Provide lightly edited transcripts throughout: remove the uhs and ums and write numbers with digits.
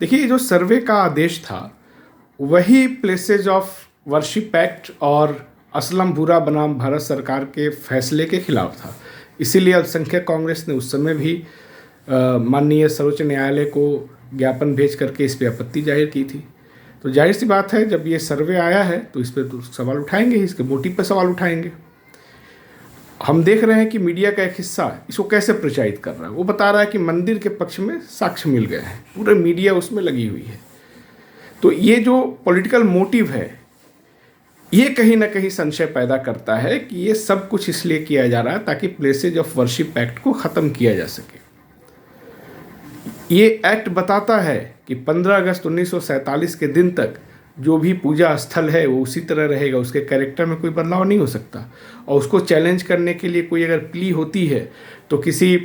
देखिए, जो सर्वे का आदेश था वही प्लेसेज ऑफ वर्शिप एक्ट और असलम बुरा बनाम भारत सरकार के फैसले के खिलाफ था। इसीलिए अल्पसंख्यक कांग्रेस ने उस समय भी माननीय सर्वोच्च न्यायालय को ज्ञापन भेज करके इस पर आपत्ति जाहिर की थी। तो जाहिर सी बात है, जब ये सर्वे आया है तो इस पर तो सवाल उठाएंगे ही, इसके मोटिव पर सवाल उठाएंगे। हम देख रहे हैं कि मीडिया का एक हिस्सा इसको कैसे प्रचारित कर रहा है। वो बता रहा है कि मंदिर के पक्ष में साक्ष्य मिल गए हैं, पूरे मीडिया उसमें लगी हुई है। तो ये जो पॉलिटिकल मोटिव है, ये कहीं ना कहीं संशय पैदा करता है कि ये सब कुछ इसलिए किया जा रहा है ताकि प्लेसेज ऑफ वर्शिप एक्ट को ख़त्म किया जा सके। ये एक्ट बताता है कि 15 अगस्त 1947 के दिन तक जो भी पूजा स्थल है वो उसी तरह रहेगा, उसके कैरेक्टर में कोई बदलाव नहीं हो सकता। और उसको चैलेंज करने के लिए कोई अगर प्ली होती है तो किसी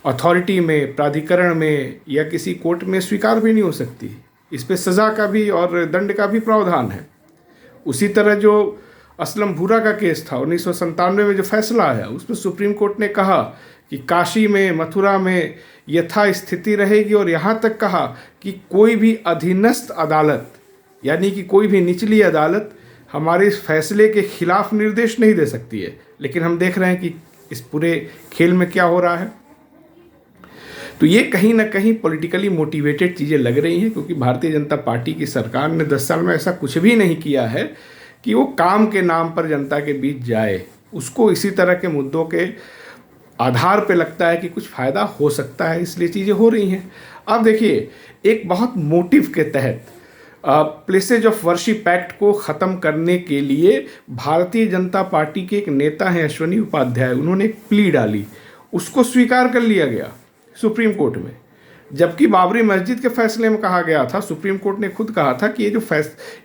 अथॉरिटी में, प्राधिकरण में या किसी कोर्ट में स्वीकार भी नहीं हो सकती। इस पे सज़ा का भी और दंड का भी प्रावधान है। उसी तरह जो असलम भूरा का केस था 1997 में जो फैसला है, उसमें सुप्रीम कोर्ट ने कहा कि काशी में, मथुरा में यथा स्थिति रहेगी, और यहाँ तक कहा कि कोई भी अधीनस्थ अदालत यानी कि कोई भी निचली अदालत हमारे इस फैसले के खिलाफ निर्देश नहीं दे सकती है। लेकिन हम देख रहे हैं कि इस पूरे खेल में क्या हो रहा है। तो ये कहीं ना कहीं पॉलिटिकली मोटिवेटेड चीज़ें लग रही हैं, क्योंकि भारतीय जनता पार्टी की सरकार ने 10 साल में ऐसा कुछ भी नहीं किया है कि वो काम के नाम पर जनता के बीच जाए। उसको इसी तरह के मुद्दों के आधार पे लगता है कि कुछ फ़ायदा हो सकता है, इसलिए चीज़ें हो रही हैं। अब देखिए, एक बहुत मोटिव के तहत प्लेसेज ऑफ वर्शिप एक्ट को ख़त्म करने के लिए भारतीय जनता पार्टी के एक नेता हैं अश्वनी उपाध्याय, उन्होंने एक प्ली डाली, उसको स्वीकार कर लिया गया सुप्रीम कोर्ट में। जबकि बाबरी मस्जिद के फैसले में कहा गया था, सुप्रीम कोर्ट ने खुद कहा था कि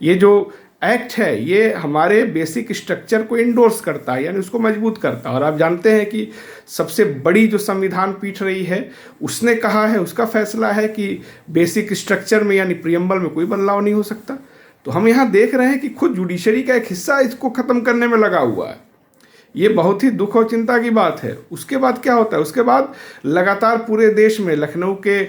ये जो एक्ट है ये हमारे बेसिक स्ट्रक्चर को इंडोर्स करता है, यानी उसको मजबूत करता है। और आप जानते हैं कि सबसे बड़ी जो संविधान पीठ रही है उसने कहा है, उसका फैसला है कि बेसिक स्ट्रक्चर में यानी प्रियम्बल में कोई बदलाव नहीं हो सकता। तो हम यहाँ देख रहे हैं कि खुद जुडिशरी का एक हिस्सा इसको ख़त्म करने में लगा हुआ है। ये बहुत ही दुख और चिंता की बात है। उसके बाद क्या होता है, उसके बाद लगातार पूरे देश में लखनऊ के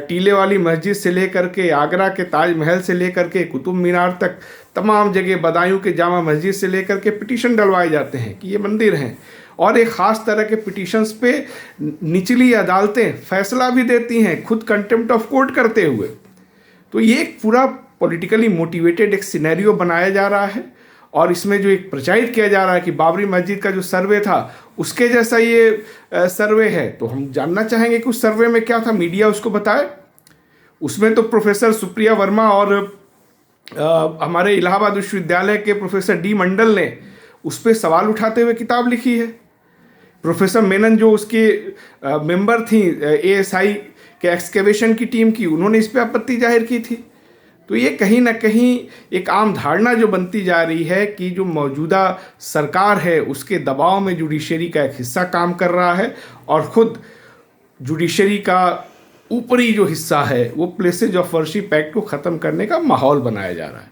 टीले वाली मस्जिद से लेकर के, आगरा के ताजमहल से लेकर के कुतुब मीनार तक, तमाम जगह बदायूं के जामा मस्जिद से लेकर के पिटीशन डलवाए जाते हैं कि ये मंदिर हैं। और एक ख़ास तरह के पिटीशंस पे निचली अदालतें फैसला भी देती हैं, खुद कंटेम्प्ट ऑफ कोर्ट करते हुए। तो ये एक पूरा पॉलिटिकली मोटिवेटेड एक सिनेरियो बनाया जा रहा है। और इसमें जो एक प्रचारित किया जा रहा है कि बाबरी मस्जिद का जो सर्वे था उसके जैसा ये सर्वे है, तो हम जानना चाहेंगे कि उस सर्वे में क्या था, मीडिया उसको बताए। उसमें तो प्रोफेसर सुप्रिया वर्मा और हमारे इलाहाबाद विश्वविद्यालय के प्रोफेसर डी मंडल ने उस पर सवाल उठाते हुए किताब लिखी है। प्रोफेसर मेनन जो उसके मेंबर थी ASI के एक्सकेवेशन की टीम की, उन्होंने इस पर आपत्ति जाहिर की थी। तो ये कहीं ना कहीं एक आम धारणा जो बनती जा रही है कि जो मौजूदा सरकार है उसके दबाव में जुडिशरी का एक हिस्सा काम कर रहा है, और ख़ुद जुडिशरी का ऊपरी जो हिस्सा है वो प्लेसेज ऑफ वर्शिप एक्ट को ख़त्म करने का माहौल बनाया जा रहा है।